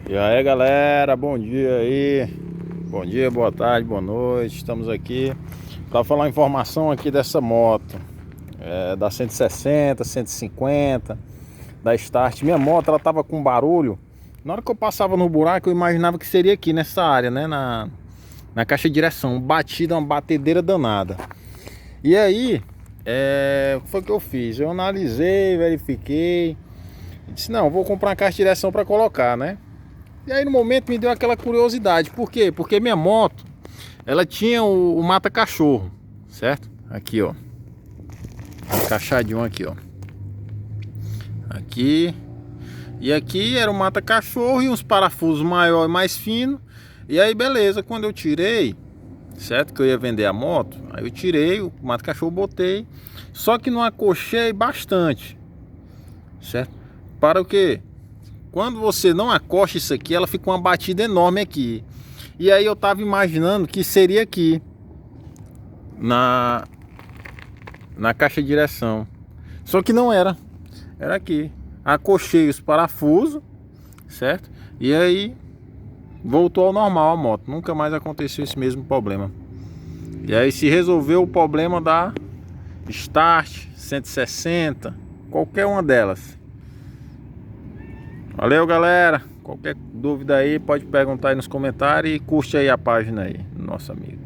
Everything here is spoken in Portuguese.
E aí galera, bom dia aí. Bom dia, boa tarde, boa noite. Estamos aqui para falar uma informação aqui dessa moto da 160, 150 da Start. Minha moto ela tava com barulho. Na hora que eu passava no buraco eu imaginava que seria aqui nessa área, né, na caixa de direção. Batida, uma batedeira danada. E aí, foi o que eu fiz. Eu analisei, verifiquei e disse, não, vou comprar uma caixa de direção para colocar, né? E aí no momento me deu aquela curiosidade. Por quê? Porque minha moto, ela tinha o mata-cachorro, certo? Aqui, ó. Encaixadinho aqui, ó. Aqui. E aqui era o mata-cachorro e uns parafusos maior e mais fino. E aí beleza, quando eu tirei, certo? Que eu ia vender a moto, aí eu tirei o mata-cachorro, botei. Só que não acochei bastante, certo? Para o quê? Quando você não acosta isso aqui, ela fica uma batida enorme aqui. E aí eu tava imaginando que seria aqui na caixa de direção. Só que não era. Era aqui. Acochei os parafusos, certo? E aí voltou ao normal a moto. Nunca mais aconteceu esse mesmo problema. E aí se resolveu o problema da Start 160, qualquer uma delas. Valeu galera, qualquer dúvida aí pode perguntar aí nos comentários e curte aí a página aí, nosso amigo.